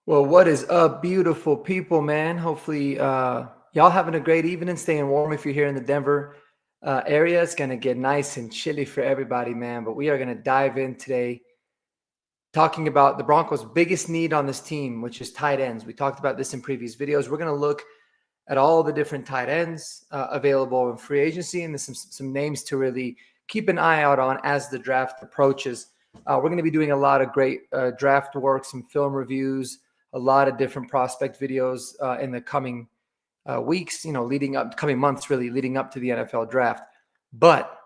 Well, what is up, beautiful people, man? Hopefully, y'all having a great evening, staying warm if you're here in the Denver area. It's going to get nice and chilly for everybody, man. But we are going to dive in today talking about the Broncos' biggest need on this team, which is tight ends. We talked about this in previous videos. We're going to look at all the different tight ends available in free agency, and there's some names to really keep an eye out on as the draft approaches. We're going to be doing a lot of great draft work, some film reviews, a lot of different prospect videos in the coming weeks, coming months, really leading up to the NFL draft. But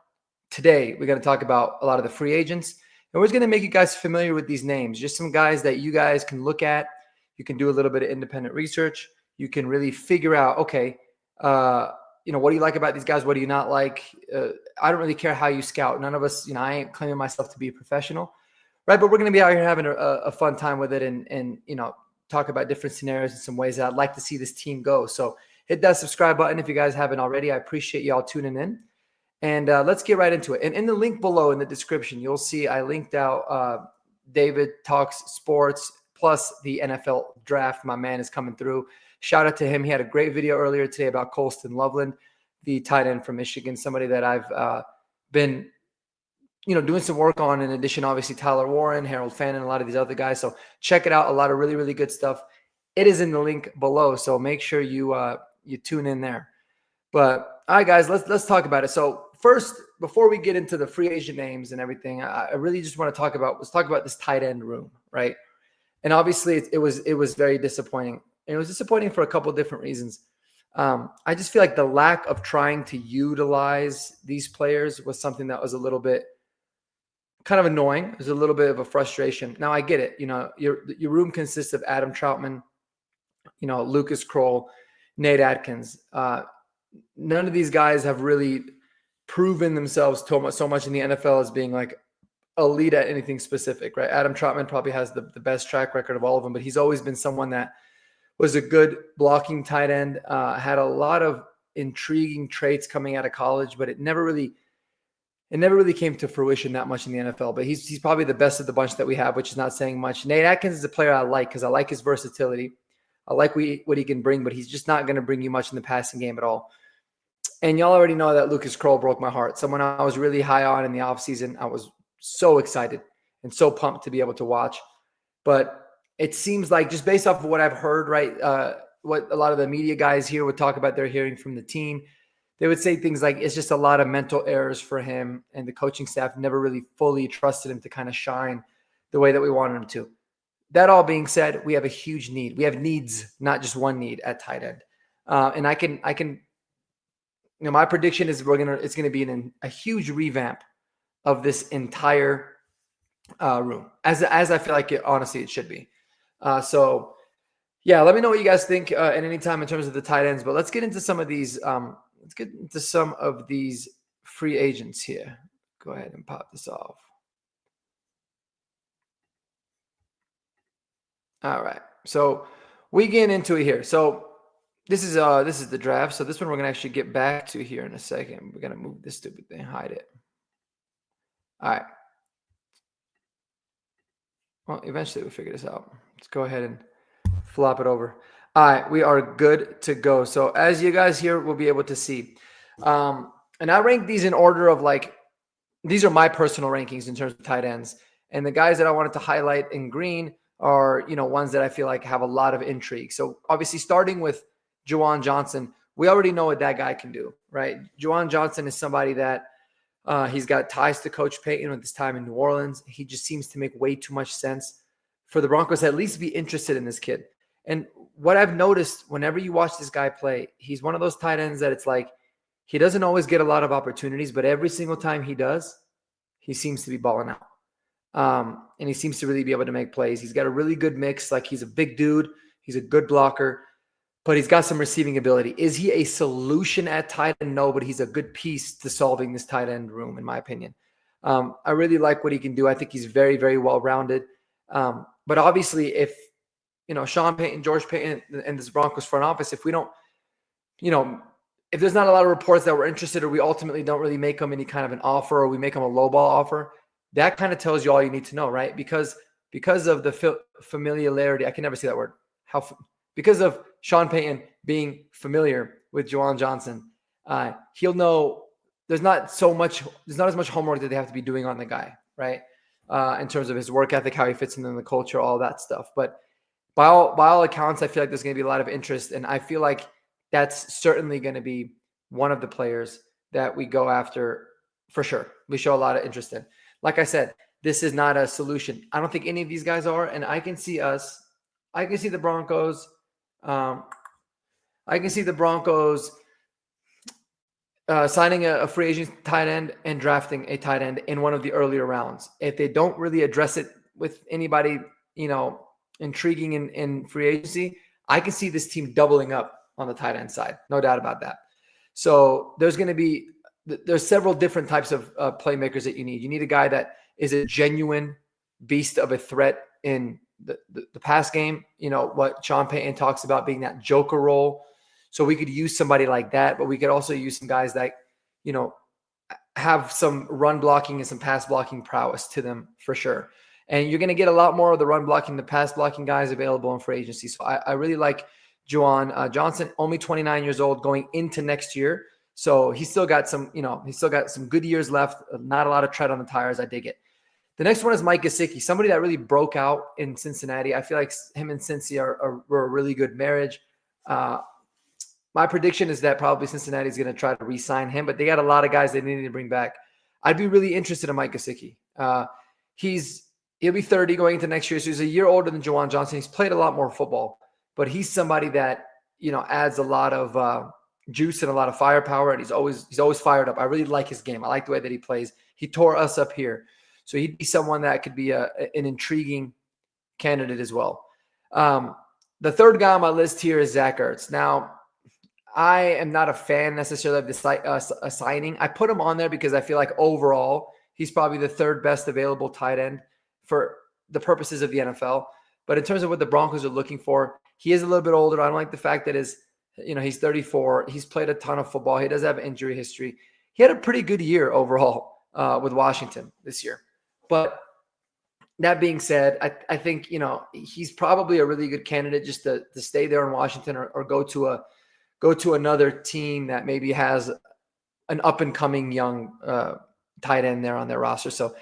today we're going to talk about a lot of the free agents, and we're going to make you guys familiar with these names, just some guys that you guys can look at. You can do a little bit of independent research. You can really figure out, okay, what do you like about these guys? What do you not like? I don't really care how you scout. None of us, I ain't claiming myself to be a professional, right? But we're going to be out here having a fun time with it and talk about different scenarios and some ways that I'd like to see this team go. So hit that subscribe button if you guys haven't already. I appreciate y'all tuning in. And let's get right into it. And in the link below in the description, you'll see I linked out David Talks Sports plus the NFL draft. My man is coming through. Shout out to him. He had a great video earlier today about Colston Loveland, the tight end from Michigan, somebody that I've been doing some work on, in addition, obviously, Tyler Warren, Harold Fannin, a lot of these other guys. So check it out. A lot of really, really good stuff. It is in the link below, so make sure you tune in there. But all right, guys, let's talk about it. So first, before we get into the free agent names and everything, I really just want to talk about this tight end room, right? And obviously, it was very disappointing. And it was disappointing for a couple of different reasons. I just feel like the lack of trying to utilize these players was something that was a little bit kind of annoying. It was a little bit of a frustration. Now I get it. Your room consists of Adam Troutman, Lucas Kroll, Nate Atkins. None of these guys have really proven themselves so much in the NFL as being like elite at anything specific, right? Adam Troutman probably has the best track record of all of them, but he's always been someone that was a good blocking tight end, had a lot of intriguing traits coming out of college, but it never really came to fruition that much in the NFL. But he's probably the best of the bunch that we have, which is not saying much. Nate Atkins is a player I like because I like his versatility. I like what he can bring, but he's just not going to bring you much in the passing game at all. And y'all already know that Lucas Kroll broke my heart. Someone I was really high on in the offseason. I was so excited and so pumped to be able to watch. But it seems like, just based off of what I've heard, right, what a lot of the media guys here would talk about, they're hearing from the team, they would say things like it's just a lot of mental errors for him, and the coaching staff never really fully trusted him to kind of shine the way that we wanted him to. That all being said, we have a huge need. We have needs, not just one need at tight end. And I can, my prediction is it's going to be a huge revamp of this entire room, as I feel like honestly it should be. So yeah, let me know what you guys think at any time in terms of the tight ends. But let's get into some of these. Let's get into some of these free agents here. Go ahead and pop this off. All right, so we get into it here. So this is the draft. So this one we're gonna actually get back to here in a second. We're gonna move this stupid thing, hide it. All right. Well, eventually we'll figure this out. Let's go ahead and flop it over. All right, we are good to go. So as you guys here will be able to see, and I rank these in order of these are my personal rankings in terms of tight ends. And the guys that I wanted to highlight in green are, ones that I feel like have a lot of intrigue. So obviously starting with Juwan Johnson, we already know what that guy can do, right? Juwan Johnson is somebody that he's got ties to Coach Payton with his time in New Orleans. He just seems to make way too much sense for the Broncos to at least be interested in this kid. And what I've noticed whenever you watch this guy play, he's one of those tight ends that it's like he doesn't always get a lot of opportunities, but every single time he does, he seems to be balling out. And he seems to really be able to make plays. He's got a really good mix. Like, he's a big dude. He's a good blocker, but he's got some receiving ability. Is he a solution at tight end? No, but he's a good piece to solving this tight end room, in my opinion. I really like what he can do. I think he's very, very well-rounded. But obviously, if, Sean Payton, George Payton, and this Broncos front office, if we don't, if there's not a lot of reports that we're interested, or we ultimately don't really make them any kind of an offer, or we make them a lowball offer, that kind of tells you all you need to know, right? Because because of the familiarity. I can never say that word. Because of Sean Payton being familiar with Juwan Johnson, he'll know there's not as much homework that they have to be doing on the guy, right? In terms of his work ethic, how he fits in the culture, all that stuff. But by all accounts, I feel like there's going to be a lot of interest, and I feel like that's certainly going to be one of the players that we go after for sure. We show a lot of interest in. Like I said, this is not a solution. I don't think any of these guys are, and I can see the Broncos. I can see the Broncos signing a free agent tight end and drafting a tight end in one of the earlier rounds. If they don't really address it with anybody, intriguing in free agency, I can see this team doubling up on the tight end side. No doubt about that. So there's several different types of playmakers that you need. You need a guy that is a genuine beast of a threat in the pass game. What Sean Payton talks about being that joker role. So we could use somebody like that, but we could also use some guys that, have some run blocking and some pass blocking prowess to them for sure. And you're going to get a lot more of the run blocking, the pass blocking guys available in free agency. So I really like Juwan Johnson, only 29 years old going into next year. So he's still got some good years left. Not a lot of tread on the tires. I dig it. The next one is Mike Gesicki, somebody that really broke out in Cincinnati. I feel like him and Cincy were a really good marriage. My prediction is that probably Cincinnati is going to try to re-sign him, but they got a lot of guys they need to bring back. I'd be really interested in Mike Gesicki. He'll be 30 going into next year, so he's a year older than Juwan Johnson. He's played a lot more football, but he's somebody that adds a lot of juice and a lot of firepower, and he's always fired up. I really like his game. I like the way that he plays. He tore us up here, so he'd be someone that could be an intriguing candidate as well. The third guy on my list here is Zach Ertz. Now, I am not a fan necessarily of the signing. I put him on there because I feel like overall he's probably the third best available tight end for the purposes of the NFL. But in terms of what the Broncos are looking for, he is a little bit older. I don't like the fact that he's 34. He's played a ton of football. He does have injury history. He had a pretty good year overall with Washington this year. But that being said, I think, he's probably a really good candidate just to stay there in Washington or go to another team that maybe has an up-and-coming young tight end there on their roster. So,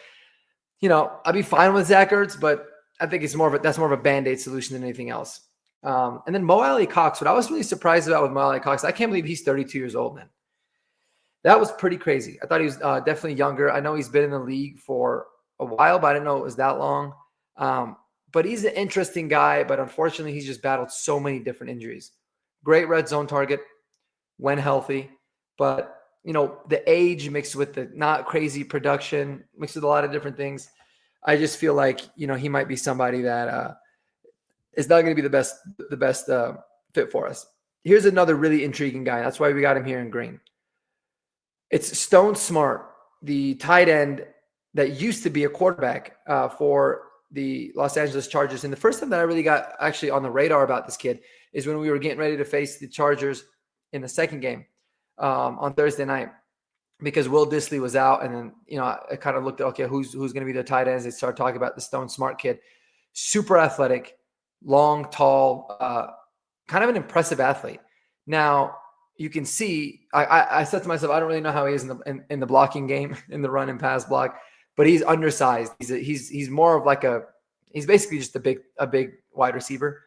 I'd be fine with Zach Ertz, but I think that's more of a Band-Aid solution than anything else. And then Mo Alley-Cox, what I was really surprised about with Mo Alley-Cox, I can't believe he's 32 years old, man. That was pretty crazy. I thought he was definitely younger. I know he's been in the league for a while, but I didn't know it was that long. But he's an interesting guy, but unfortunately he's just battled so many different injuries. Great red zone target when healthy, but the age mixed with the not crazy production, mixed with a lot of different things. I just feel like, he might be somebody that is not going to be the best fit for us. Here's another really intriguing guy. That's why we got him here in green. It's Stone Smart, the tight end that used to be a quarterback for the Los Angeles Chargers. And the first time that I really got actually on the radar about this kid is when we were getting ready to face the Chargers in the second game on Thursday night, because Will Dissly was out. And then, I kind of looked at, okay, who's going to be their tight ends? They started talking about the Stone Smart kid. Super athletic, long, tall, kind of an impressive athlete. Now, you can see, I said to myself, I don't really know how he is in the blocking game, in the run and pass block, but he's undersized. He's more of like he's basically just a big wide receiver.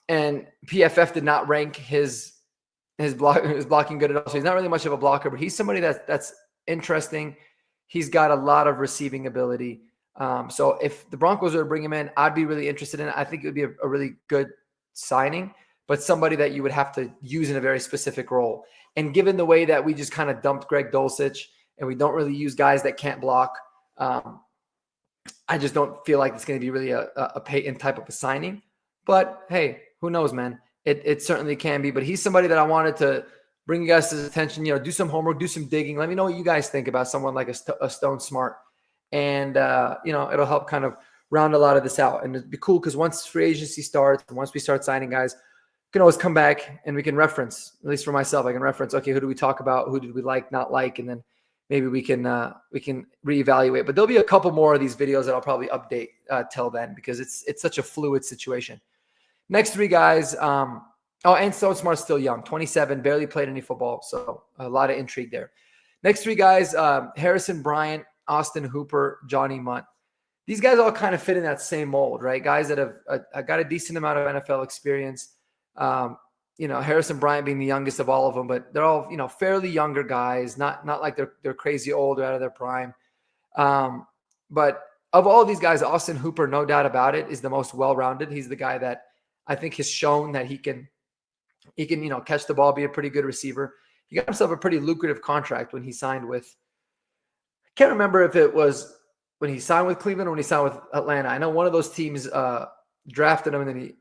And PFF did not rank his blocking good at all. So he's not really much of a blocker, but he's somebody that's interesting. He's got a lot of receiving ability. So if the Broncos were to bring him in, I'd be really interested in it. I think it would be a really good signing, but somebody that you would have to use in a very specific role. And given the way that we just kind of dumped Greg Dulcich and we don't really use guys that can't block, I just don't feel like it's going to be really a Peyton type of a signing. But hey, who knows, man? It certainly can be. But he's somebody that I wanted to bring you guys' attention. Do some homework, do some digging. Let me know what you guys think about someone like a Stone Smart. And, it'll help kind of round a lot of this out. And it'd be cool because once free agency starts, and once we start signing guys, we can always come back and we can reference, at least for myself, I can reference, okay, who do we talk about? Who did we like, not like? And then maybe we can reevaluate. But there'll be a couple more of these videos that I'll probably update till then, because it's such a fluid situation. Next three guys. And Stone Smart's still young, 27, barely played any football, so a lot of intrigue there. Next three guys: Harrison Bryant, Austin Hooper, Johnny Munt. These guys all kind of fit in that same mold, right? Guys that have got a decent amount of NFL experience. Harrison Bryant being the youngest of all of them, but they're all, fairly younger guys, not like they're crazy old or out of their prime. But of all these guys, Austin Hooper, no doubt about it, is the most well-rounded. He's the guy that I think has shown that he can catch the ball, be a pretty good receiver. He got himself a pretty lucrative contract when he signed with, I can't remember if it was when he signed with Cleveland or when he signed with Atlanta. I know one of those teams drafted him, and then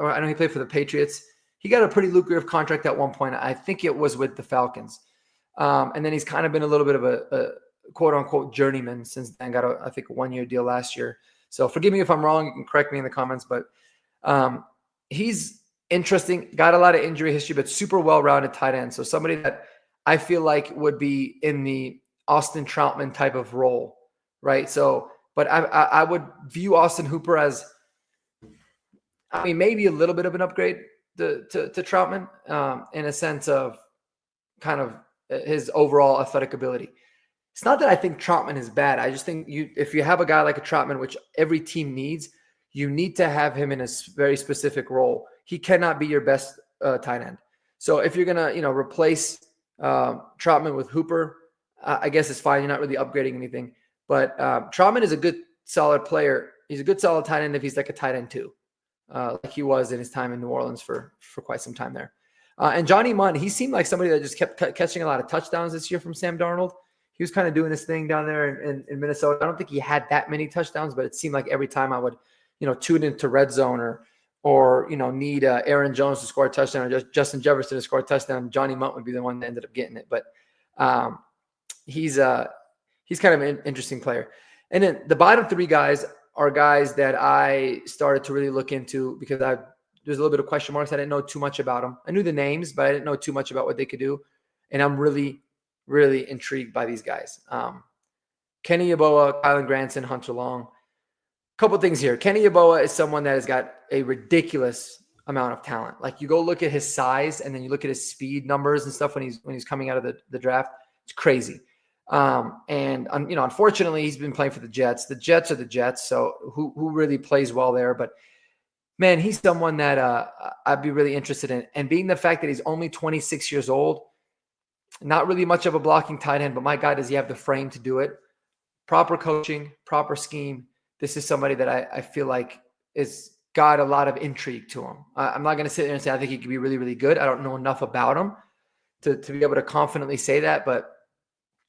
I know he played for the Patriots. He got a pretty lucrative contract at one point. I think it was with the Falcons. And then he's kind of been a little bit of a quote unquote journeyman since then. Got I think a 1-year deal last year. So forgive me if I'm wrong. You can correct me in the comments, but he's interesting. Got a lot of injury history, but super well-rounded tight end. So somebody that I feel like would be in the Austin Troutman type of role, right? So, but I would view Austin Hooper as, maybe a little bit of an upgrade to Troutman in a sense of kind of his overall athletic ability. It's not that I think Troutman is bad. I just think if you have a guy like a Troutman, which every team needs, you need to have him in a very specific role. He cannot be your best tight end. So if you're going to, replace Troutman with Hooper, I guess it's fine. You're not really upgrading anything. But Troutman is a good, solid player. He's a good, solid tight end if he's like a tight end too, like he was in his time in New Orleans for quite some time there. And Johnny Munt, he seemed like somebody that just kept catching a lot of touchdowns this year from Sam Darnold. He was kind of doing this thing down there in Minnesota. I don't think he had that many touchdowns, but it seemed like every time I would, tune into red zone or need Aaron Jones to score a touchdown or just Justin Jefferson to score a touchdown, Johnny Munt would be the one that ended up getting it. But he's kind of an interesting player. And then the bottom three guys are guys that I started to really look into because there's a little bit of question marks. I didn't know too much about them. I knew the names, but I didn't know too much about what they could do. And I'm really, really intrigued by these guys. Kenny Yeboah, Kylan Granson, Hunter Long. Couple things here. Kenny Yeboah is someone that has got a ridiculous amount of talent. Like you go look at his size and then you look at his speed numbers and stuff when he's coming out of the draft. It's crazy. Unfortunately, he's been playing for the Jets. The Jets are the Jets, so who really plays well there? But man, he's someone that I'd be really interested in. And being the fact that he's only 26 years old, not really much of a blocking tight end, but my God, does he have the frame to do it? Proper coaching, proper scheme. This is somebody that I feel like is got a lot of intrigue to him. I'm not going to sit there and say I think he could be really, really good. I don't know enough about him to be able to confidently say that. But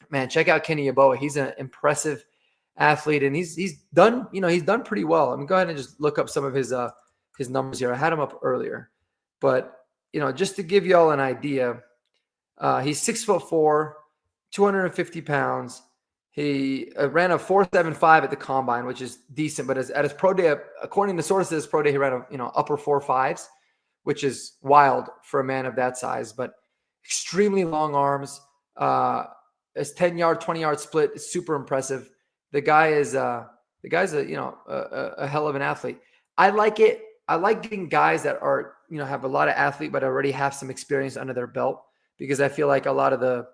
man, check out Kenny Yeboah. He's an impressive athlete, and he's done pretty well. I mean, go ahead and just look up some of his numbers here. I had him up earlier, but just to give you all an idea, he's 6'4", 250 pounds. He ran a 4.75 at the combine, which is decent. But at his pro day, according to sources, his pro day, he ran upper 4.5s, which is wild for a man of that size. But extremely long arms. His 10-yard, 20-yard split is super impressive. The guy's a hell of an athlete. I like it. I like getting guys that are have a lot of athlete but already have some experience under their belt, because I feel like a lot of the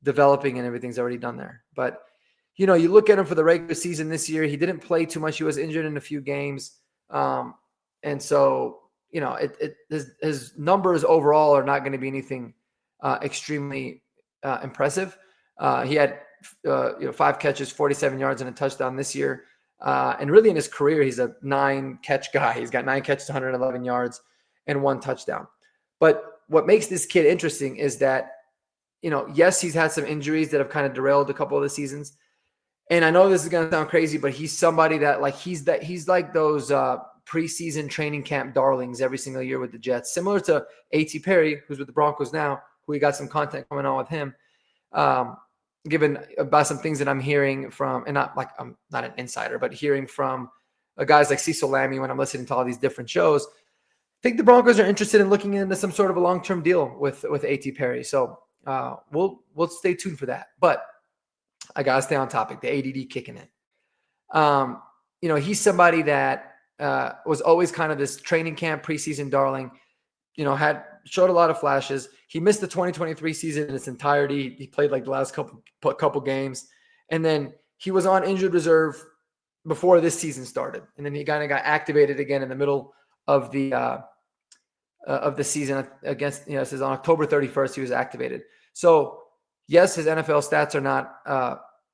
developing and everything's already done there. But you look at him for the regular season this year. He didn't play too much. He was injured in a few games, and so his numbers overall are not going to be anything extremely impressive. He had 5 catches, 47 yards, and a touchdown this year. And really in his career, he's a 9-catch guy. He's got 9 catches, 111 yards, and 1 touchdown. But what makes this kid interesting is that, yes, he's had some injuries that have kind of derailed a couple of the seasons. And I know this is going to sound crazy, but he's somebody that he's like those preseason training camp darlings every single year with the Jets, similar to A.T. Perry, who's with the Broncos now, who we got some content coming on with him. Given about some things that I'm hearing from, and I'm not an insider, but hearing from guys like Cecil Lammey when I'm listening to all these different shows, I think the Broncos are interested in looking into some sort of a long-term deal with A.T. Perry. So we'll stay tuned for that. But I got to stay on topic. The ADD kicking in. He's somebody that was always kind of this training camp preseason darling, showed a lot of flashes. He missed the 2023 season in its entirety. He played like the last couple games. And then he was on injured reserve before this season started. And then he kind of got activated again in the middle of the season against, it says on October 31st, he was activated. So yes, his NFL stats are not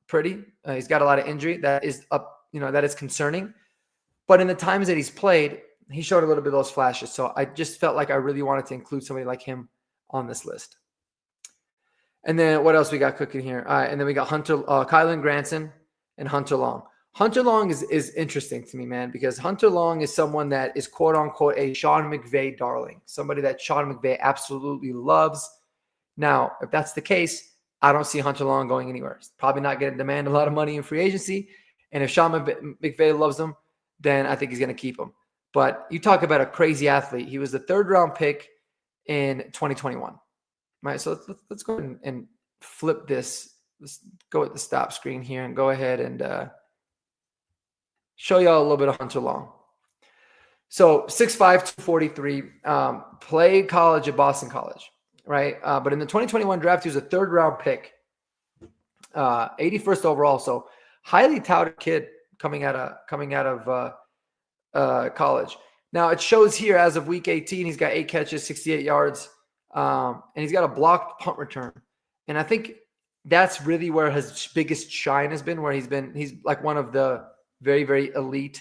pretty. He's got a lot of injury. That is that is concerning. But in the times that he's played, he showed a little bit of those flashes. So I just felt like I really wanted to include somebody like him on this list. And then what else we got cooking here? All right, and then we got Kylan Granson and Hunter Long. Hunter Long is interesting to me, man, because Hunter Long is someone that is quote unquote a Sean McVay darling, somebody that Sean McVay absolutely loves. Now, if that's the case, I don't see Hunter Long going anywhere. He's probably not going to demand a lot of money in free agency. And if Sean McVay loves him, then I think he's going to keep him. But you talk about a crazy athlete. He was the 3rd round pick in 2021. Right, so let's go ahead and flip this. Let's go at the stop screen here and go ahead and show y'all a little bit of Hunter Long. So 6'5", 243, played college at Boston College, right? But in the 2021 draft, he was a 3rd round pick, 81st overall. So highly touted kid coming out of college. Now it shows here as of week 18, he's got 8 catches, 68 yards, and he's got a blocked punt return. And I think that's really where his biggest shine has been, where he's like one of the very, very elite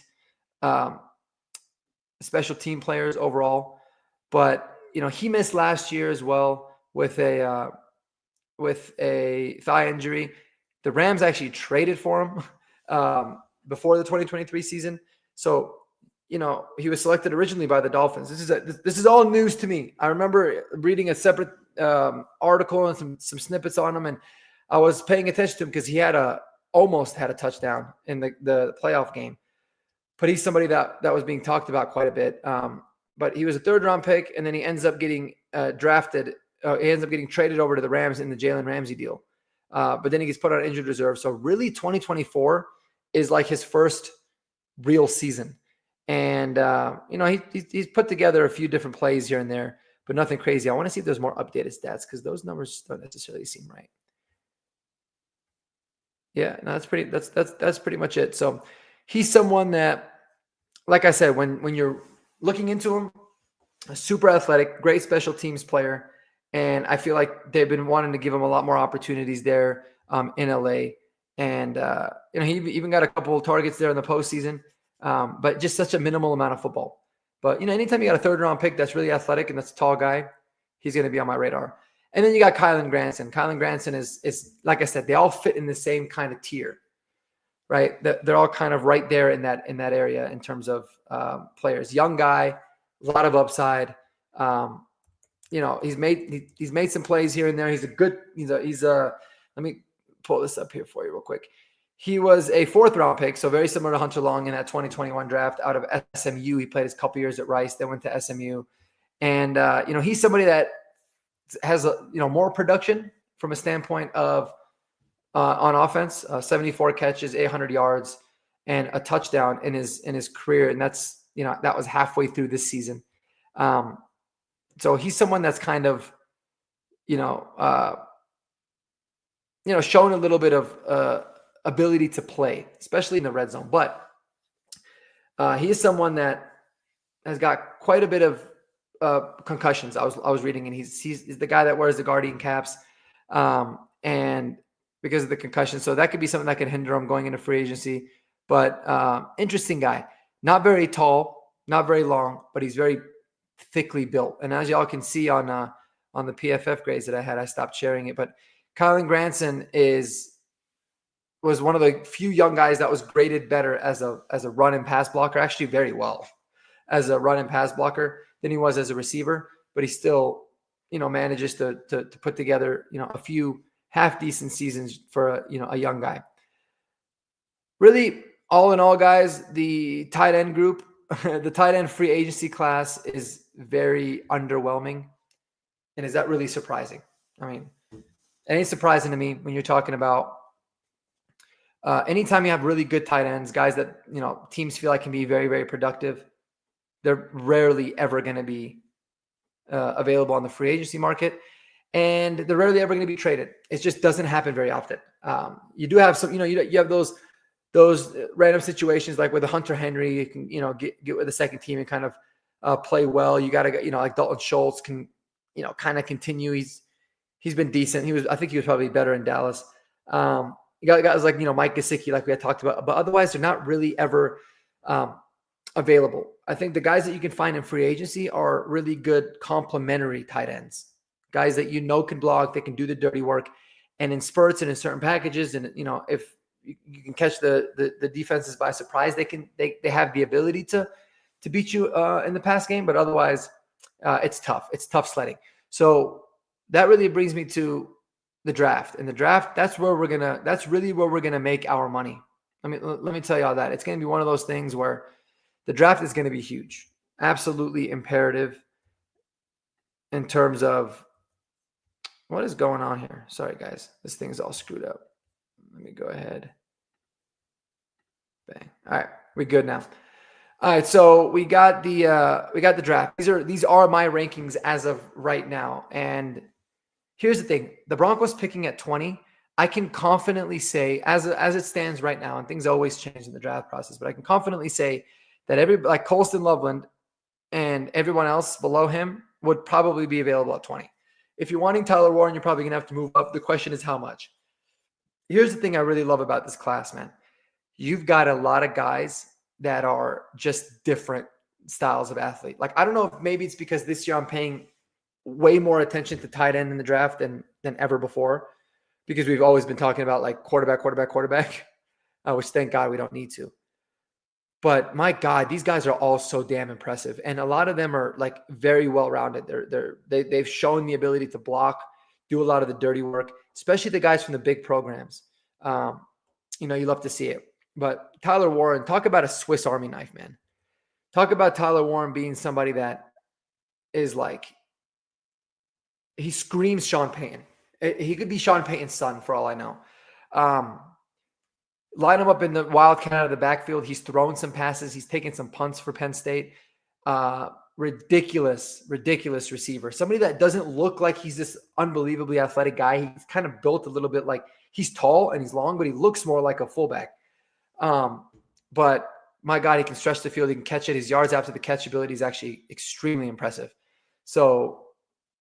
special team players overall. But, he missed last year as well with a thigh injury. The Rams actually traded for him before the 2023 season. So, he was selected originally by the Dolphins. This is all news to me. I remember reading a separate article and some snippets on him, and I was paying attention to him because he almost had a touchdown in the playoff game. But he's somebody that was being talked about quite a bit. But he was a 3rd round pick, and then he ends up getting drafted. He ends up getting traded over to the Rams in the Jalen Ramsey deal. But then he gets put on injured reserve. So really 2024 is like his first real season. And, he's put together a few different plays here and there, but nothing crazy. I want to see if there's more updated stats because those numbers don't necessarily seem right. Yeah, no, that's pretty much it. So he's someone that, like I said, when you're looking into him, a super athletic, great special teams player. And I feel like they've been wanting to give him a lot more opportunities there in LA. And, he even got a couple of targets there in the postseason. But just such a minimal amount of football. But, anytime you got a 3rd round pick that's really athletic and that's a tall guy, he's going to be on my radar. And then you got Kylan Granson. Kylan Granson is like I said, they all fit in the same kind of tier, right? They're all kind of right there in that area in terms of players. Young guy, a lot of upside. He's made some plays here and there. Let me pull this up here for you real quick. He was a 4th round pick, so very similar to Hunter Long in that 2021 draft out of SMU. He played his couple years at Rice, then went to SMU. And, he's somebody that has, more production from a standpoint of on offense, 74 catches, 800 yards, and a touchdown in his career. And that's, that was halfway through this season. So he's someone that's kind of, shown a little bit of ability to play, especially in the red zone. But he is someone that has got quite a bit of concussions. I was reading, and he's the guy that wears the Guardian caps, and because of the concussion, so that could be something that could hinder him going into free agency. But interesting guy, not very tall, not very long, but he's very thickly built. And as y'all can see on the PFF grades that I stopped sharing it. But Kylan Granson was one of the few young guys that was graded better as a run and pass blocker, actually very well as a run and pass blocker than he was as a receiver, but he still, manages to put together, a few half decent seasons for a young guy. Really, all in all, guys, the tight end group, the tight end free agency class is very underwhelming. And is that really surprising? I mean, it ain't surprising to me when you're talking about Anytime you have really good tight ends, guys that teams feel like can be very, very productive, they're rarely ever going to be available on the free agency market, and they're rarely ever going to be traded. It just doesn't happen very often. You do have some, you have those random situations like with a Hunter Henry, you can get with the second team and kind of play well. You got to like Dalton Schultz can kind of continue. He's been decent. I think he was probably better in Dallas. You got guys like Mike Gesicki, like we had talked about, but otherwise they're not really ever available. I think the guys that you can find in free agency are really good complementary tight ends, guys that can block, they can do the dirty work, and in spurts and in certain packages, and if you can catch the defenses by surprise, they have the ability to beat you in the pass game, but otherwise it's tough. It's tough sledding. So that really brings me to the draft. And the draft, that's really where we're gonna make our money. Let me tell you all that. It's gonna be one of those things where the draft is gonna be huge, absolutely imperative in terms of what is going on here. Sorry guys, this thing's all screwed up. Let me go ahead. Bang. All right, we're good now. All right, so we got the draft. These are my rankings as of right now. And here's the thing: the Broncos picking at 20. I can confidently say, as it stands right now, and things always change in the draft process, but I can confidently say that like Colston Loveland and everyone else below him would probably be available at 20. If you're wanting Tyler Warren, you're probably gonna have to move up. The question is how much. Here's the thing I really love about this class, man. You've got a lot of guys that are just different styles of athlete. Like, I don't know if maybe it's because this year I'm paying way more attention to tight end in the draft than ever before, because we've always been talking about like quarterback, which thank God we don't need to. But my God, these guys are all so damn impressive. And a lot of them are like very well-rounded. They've shown the ability to block, do a lot of the dirty work, especially the guys from the big programs. You love to see it. But Tyler Warren, talk about a Swiss Army knife, man. Talk about Tyler Warren being somebody that is like, he screams Sean Payton. He could be Sean Payton's son for all I know. Line him up in the wildcat out of the backfield. He's thrown some passes. He's taken some punts for Penn State. Ridiculous receiver. Somebody that doesn't look like he's this unbelievably athletic guy. He's kind of built a little bit like he's tall and he's long, but he looks more like a fullback. But my God, he can stretch the field. He can catch it. His yards after the catch ability is actually extremely impressive. So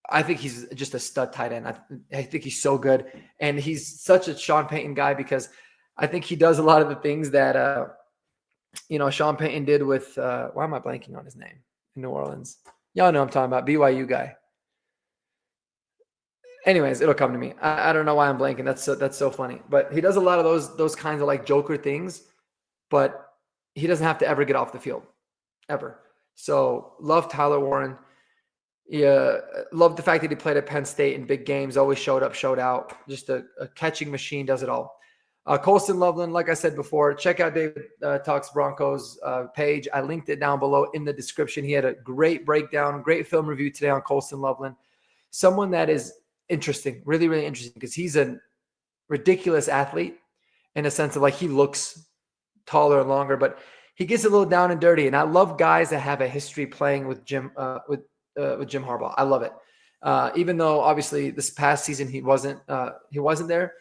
I think he's just a stud tight end. I think he's so good. And he's such a Sean Payton guy because I think he does a lot of the things that, Sean Payton did with, why am I blanking on his name in New Orleans? Y'all know I'm talking about, BYU guy. Anyways, it'll come to me. I don't know why I'm blanking. That's so funny. But he does a lot of those kinds of like Joker things, but he doesn't have to ever get off the field, ever. So love Tyler Warren. Yeah, love the fact that he played at Penn State in big games, always showed up, showed out. Just a catching machine, does it all. Colston Loveland, like I said before, check out David Talks Broncos page. I linked it down below in the description. He had a great breakdown, great film review today on Colston Loveland. Someone that is interesting, really, really interesting, because he's a ridiculous athlete in a sense of like he looks taller and longer, but he gets a little down and dirty. And I love guys that have a history playing with Jim Harbaugh. I love it. Even though obviously this past season he wasn't there.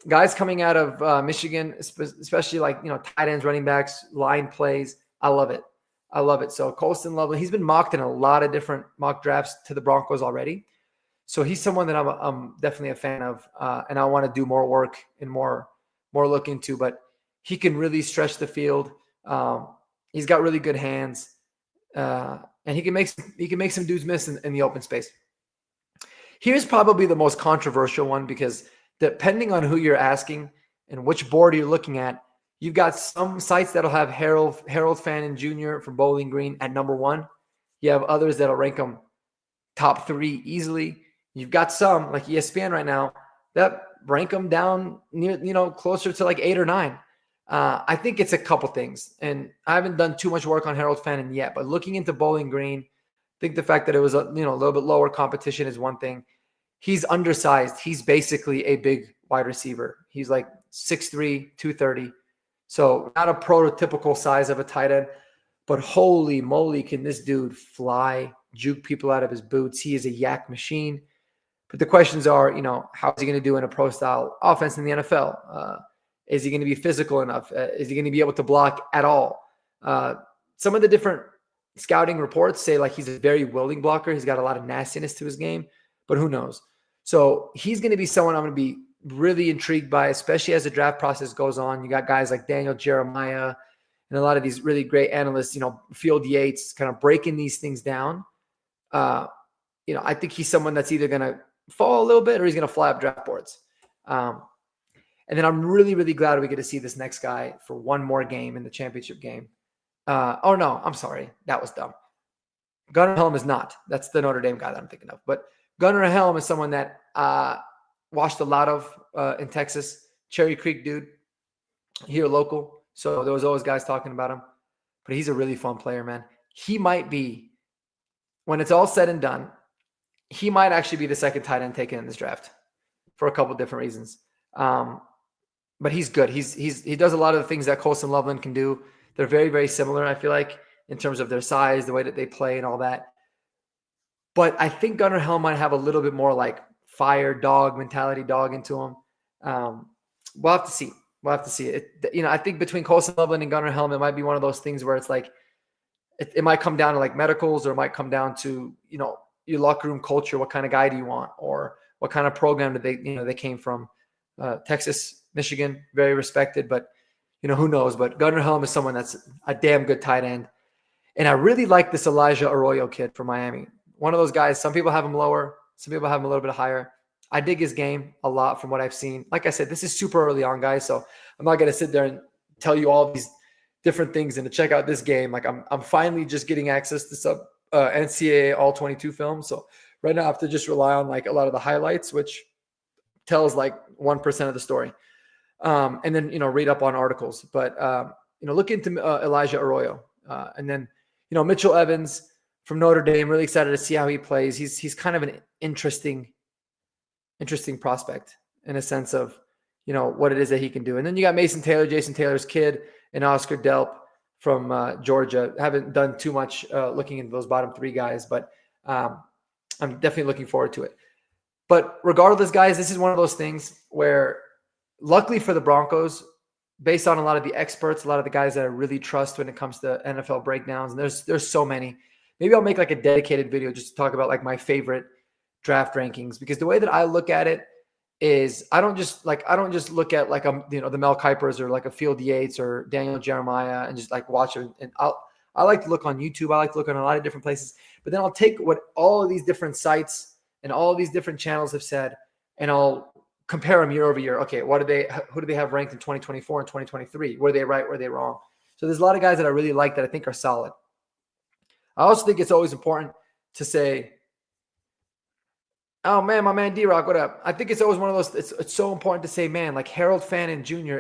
Guys coming out of Michigan, especially like tight ends, running backs, line plays. I love it. So Colston Loveland, he's been mocked in a lot of different mock drafts to the Broncos already. So he's someone that I'm definitely a fan of, and I want to do more work and more look into. But he can really stretch the field. He's got really good hands, and he can make some dudes miss in the open space. Here's probably the most controversial one because depending on who you're asking and which board you're looking at, you've got some sites that'll have Harold Fannin Jr. from Bowling Green at number 1. You have others that'll rank him top 3 easily. You've got some like ESPN right now that rank him down near, closer to like 8 or 9. I think it's a couple things, and I haven't done too much work on Harold Fannin yet, but looking into Bowling Green, I think the fact that it was a little bit lower competition is one thing. He's undersized. He's basically a big wide receiver. He's like 6'3", 230. So not a prototypical size of a tight end, but holy moly, can this dude fly, juke people out of his boots. He is a yak machine. But the questions are, how is he going to do in a pro-style offense in the NFL? Is he going to be physical enough? Is he going to be able to block at all? Some of the different scouting reports say like he's a very willing blocker. He's got a lot of nastiness to his game, but who knows? So he's going to be someone I'm going to be really intrigued by, especially as the draft process goes on. You got guys like Daniel Jeremiah and a lot of these really great analysts, Field Yates, kind of breaking these things down. I think he's someone that's either going to fall a little bit or he's going to fly up draft boards. And then I'm really, really glad we get to see this next guy for one more game in the championship game. Oh, no, I'm sorry. That was dumb. Gunnar Helm is not. That's the Notre Dame guy that I'm thinking of. But Gunnar Helm is someone that watched a lot of in Texas. Cherry Creek dude, here local. So there was always guys talking about him. But he's a really fun player, man. He might be, when it's all said and done, he might actually be the second tight end taken in this draft for a couple different reasons. But he's good. He does a lot of the things that Colson Loveland can do. They're very, very similar, I feel like, in terms of their size, the way that they play and all that. But I think Gunnar Helm might have a little bit more like fire dog mentality dog into him. We'll have to see. We'll have to see it. I think between Colson Loveland and Gunnar Helm, it might be one of those things where it's like, it might come down to like medicals, or it might come down to, your locker room culture. What kind of guy do you want? Or what kind of program did they came from? Texas, Michigan, very respected, but who knows? But Gunnar Helm is someone that's a damn good tight end. And I really like this Elijah Arroyo kid from Miami. One of those guys, some people have him lower, some people have him a little bit higher. I dig his game a lot from what I've seen. Like I said, this is super early on, guys, so I'm not going to sit there and tell you all these different things and to check out this game. Like I'm finally just getting access to some NCAA all 22 films. So right now I have to just rely on like a lot of the highlights, which tells like 1% of the story. And then, read up on articles, but, look into Elijah Arroyo. And then, Mitchell Evans from Notre Dame, really excited to see how he plays. He's kind of an interesting prospect in a sense of, what it is that he can do. And then you got Mason Taylor, Jason Taylor's kid, and Oscar Delp from Georgia. Haven't done too much looking into those bottom three guys, but I'm definitely looking forward to it. But regardless, guys, this is one of those things where, luckily for the Broncos, based on a lot of the experts, a lot of the guys that I really trust when it comes to NFL breakdowns, and there's so many. Maybe I'll make like a dedicated video just to talk about like my favorite draft rankings, because the way that I look at it is I don't just look at like the Mel Kipers or like a Field Yates or Daniel Jeremiah and just like watch it. And I like to look on YouTube. I like to look on a lot of different places. But then I'll take what all of these different sites and all of these different channels have said, and I'll compare them year over year. Okay, who do they have ranked in 2024 and 2023? Were they right? Were they wrong? So there's a lot of guys that I really like that I think are solid. I also think it's always important to say, oh man, my man D-Rock, what up? I think it's always one of those, it's so important to say, man, like Harold Fannin Jr.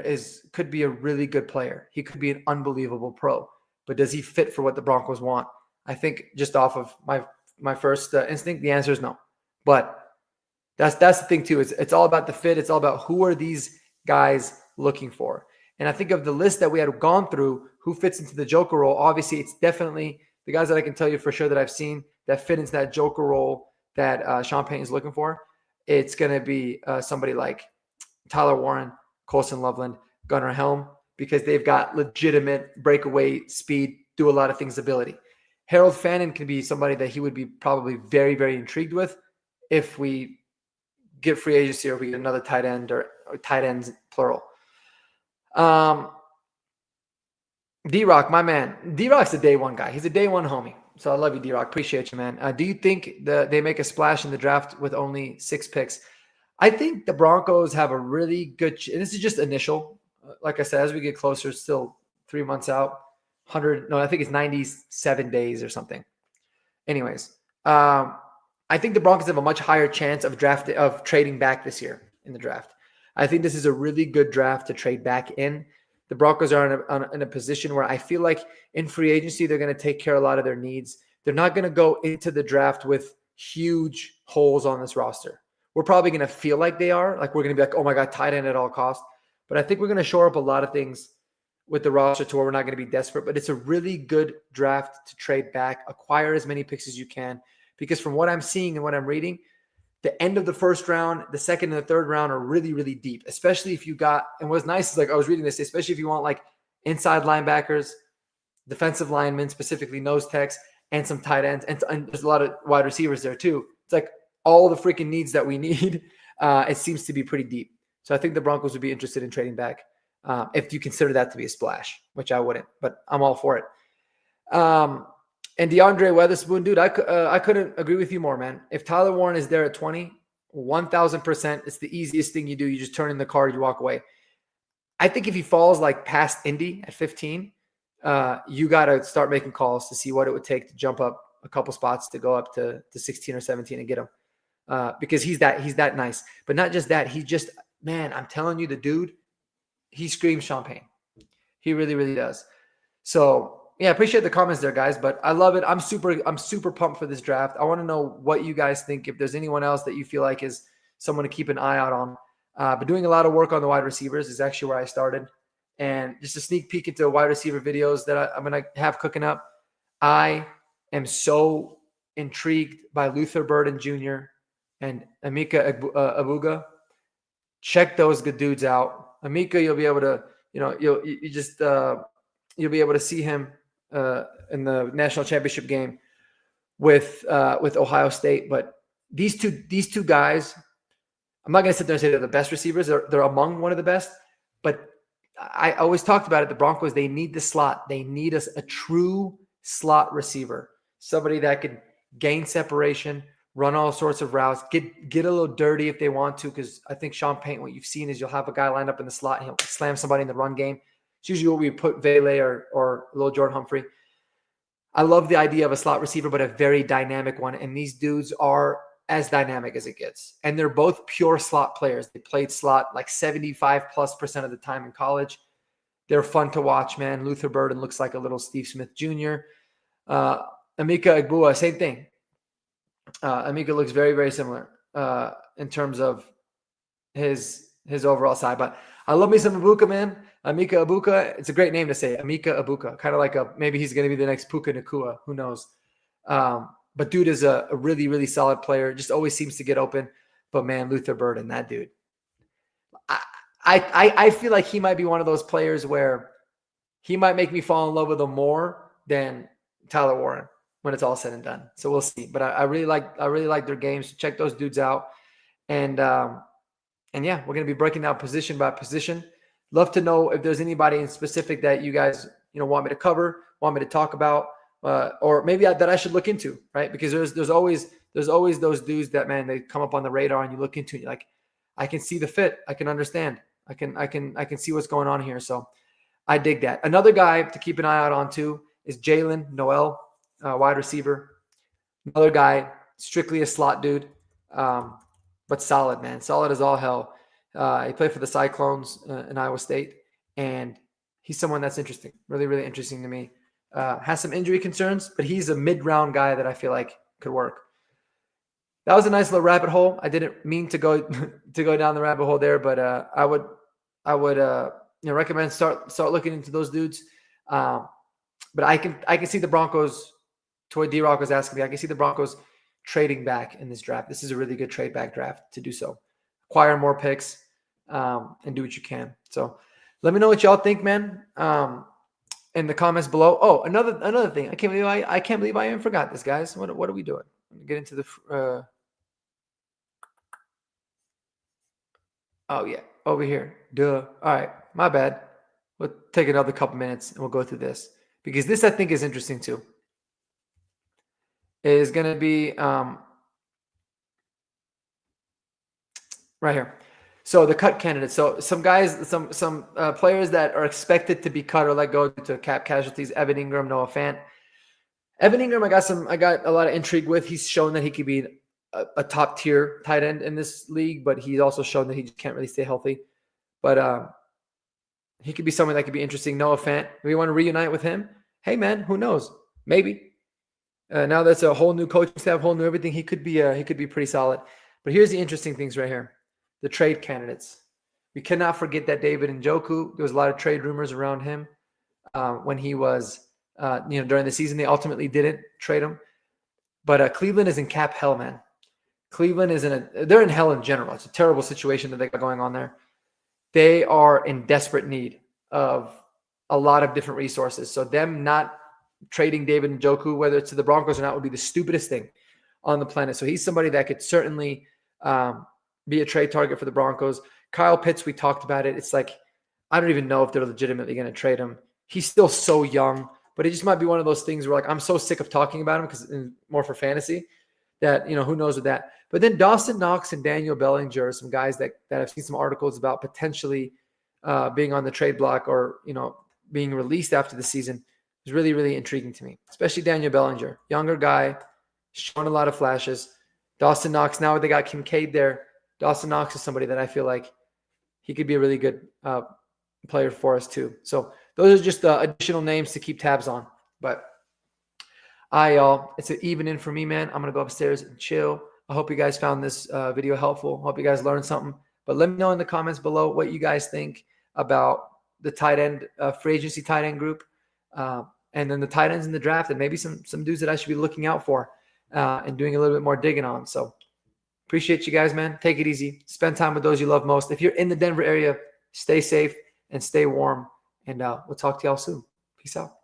could be a really good player. He could be an unbelievable pro, but does he fit for what the Broncos want? I think just off of my first instinct, the answer is no. But that's the thing too. It's all about the fit. It's all about who are these guys looking for. And I think of the list that we had gone through, who fits into the Joker role. Obviously, it's definitely the guys that I can tell you for sure that I've seen that fit into that Joker role that Sean Payton is looking for. It's going to be somebody like Tyler Warren, Colson Loveland, Gunnar Helm, because they've got legitimate breakaway speed, do a lot of things ability. Harold Fannin can be somebody that he would be probably very, very intrigued with if we get free agency or we get another tight end or tight ends, plural. D-Rock, my man. D-Rock's a day one guy. He's a day one homie. So I love you, D-Rock. Appreciate you, man. Do you think they make a splash in the draft with only 6 picks? I think the Broncos have a really good – and this is just initial. Like I said, as we get closer, it's still 3 months out. I think it's 97 days or something. Anyways, I think the Broncos have a much higher chance of trading back this year in the draft. I think this is a really good draft to trade back in. The Broncos are in a position where I feel like in free agency, they're going to take care of a lot of their needs. They're not going to go into the draft with huge holes on this roster. We're probably going to feel like they are. Like we're going to be like, oh my God, tight end at all costs. But I think we're going to shore up a lot of things with the roster to where we're not going to be desperate. But it's a really good draft to trade back, acquire as many picks as you can. Because from what I'm seeing and what I'm reading, the end of the first round, the second and the third round are really, really deep, especially if you got, and what's nice is like I was reading this, especially if you want like inside linebackers, defensive linemen, specifically nose techs, and some tight ends. And there's a lot of wide receivers there too. It's like all the freaking needs that we need. It seems to be pretty deep. So I think the Broncos would be interested in trading back if you consider that to be a splash, which I wouldn't, but I'm all for it. And DeAndre Weatherspoon, dude, I couldn't agree with you more, man. If Tyler Warren is there at 20, 1,000%, it's the easiest thing you do. You just turn in the card, you walk away. I think if he falls like past Indy at 15, you got to start making calls to see what it would take to jump up a couple spots to go up to 16 or 17 and get him. Because he's that nice. But not just that, man, I'm telling you, the dude, he screams champagne. He really, really does. So yeah, appreciate the comments there, guys. But I love it. I'm super pumped for this draft. I want to know what you guys think. If there's anyone else that you feel like is someone to keep an eye out on. But doing a lot of work on the wide receivers is actually where I started. And just a sneak peek into wide receiver videos that I'm going to have cooking up. I am so intrigued by Luther Burden Jr. and Emeka Egbuka. Check those good dudes out. Emeka, you'll be able to, you'll be able to see him in the national championship game with Ohio State. But these two guys, I'm not going to sit there and say they're the best receivers. They're among one of the best. But I always talked about it. The Broncos, they need the slot. They need a true slot receiver, somebody that could gain separation, run all sorts of routes, get a little dirty if they want to. Because I think Sean Payton, what you've seen is you'll have a guy lined up in the slot and he'll slam somebody in the run game. It's usually what we put Vele or little Jordan Humphrey. I love the idea of a slot receiver, but a very dynamic one. And these dudes are as dynamic as it gets. And they're both pure slot players. They played slot like 75+% of the time in college. They're fun to watch, man. Luther Burden looks like a little Steve Smith Jr. Emeka Egbuka, same thing. Emeka looks very, very similar in terms of his overall side. But I love me some Egbuka, man. Emeka Egbuka. It's a great name to say. Emeka Egbuka. Kind of like maybe he's going to be the next Puka Nacua. Who knows? But dude is a really, really solid player. Just always seems to get open. But man, Luther Burden, that dude. I feel like he might be one of those players where he might make me fall in love with him more than Tyler Warren when it's all said and done. So we'll see. But I really like their games. So check those dudes out. And yeah, we're going to be breaking down position by position. Love to know if there's anybody in specific that you guys want me to cover, want me to talk about, or maybe that I should look into, right? Because there's always those dudes that, man, they come up on the radar and you look into it, you're like, I can see the fit, I can understand, I can see what's going on here. So I dig that. Another guy to keep an eye out on too is Jalen Noel, wide receiver. Another guy, strictly a slot dude, but solid, man, solid as all hell. He played for the Cyclones in Iowa State, and he's someone that's interesting, really, really interesting to me. Has some injury concerns, but he's a mid-round guy that I feel like could work. That was a nice little rabbit hole. I didn't mean to go down the rabbit hole there, but I would recommend start looking into those dudes. But I can see the Broncos. To what D-Rock was asking me, I can see the Broncos trading back in this draft. This is a really good trade back draft to do so. Acquire more picks and do what you can. So let me know what y'all think, man. In the comments below. Oh, another thing. I can't believe I even forgot this, guys. What are we doing? Get into the oh yeah, over here. Duh. All right, my bad. We'll take another couple minutes and we'll go through this because this I think is interesting too. It is going to be right here. So the cut candidates. So some guys, some players that are expected to be cut or let go due to cap casualties. Evan Ingram, Noah Fant. Evan Ingram, I got a lot of intrigue with. He's shown that he could be a top tier tight end in this league, but he's also shown that he just can't really stay healthy. But he could be someone that could be interesting. Noah Fant. If we want to reunite with him, hey man, who knows? Maybe. Now that's a whole new coaching staff, whole new everything. He could be pretty solid. But here's the interesting things right here. The trade candidates. We cannot forget that David Njoku, there was a lot of trade rumors around him when he was, during the season. They ultimately didn't trade him. But Cleveland is in cap hell, man. Cleveland is they're in hell in general. It's a terrible situation that they got going on there. They are in desperate need of a lot of different resources. So them not trading David Njoku, whether it's to the Broncos or not, would be the stupidest thing on the planet. So he's somebody that could certainly be a trade target for the Broncos. Kyle Pitts, we talked about it. It's like, I don't even know if they're legitimately going to trade him. He's still so young, but it just might be one of those things where, like, I'm so sick of talking about him because more for fantasy that, who knows with that. But then Dawson Knox and Daniel Bellinger are some guys that I've seen some articles about potentially being on the trade block or, being released after the season. Is really, really intriguing to me, especially Daniel Bellinger. Younger guy, shown a lot of flashes. Dawson Knox, now they got Kincaid there. Dawson Knox is somebody that I feel like he could be a really good player for us too. So those are just additional names to keep tabs on. But y'all, it's an even in for me, man. I'm going to go upstairs and chill. I hope you guys found this video helpful. Hope you guys learned something. But let me know in the comments below what you guys think about the tight end, free agency tight end group. And then the tight ends in the draft, and maybe some dudes that I should be looking out for and doing a little bit more digging on. So appreciate you guys, man. Take it easy. Spend time with those you love most. If you're in the Denver area, stay safe and stay warm. And we'll talk to y'all soon. Peace out.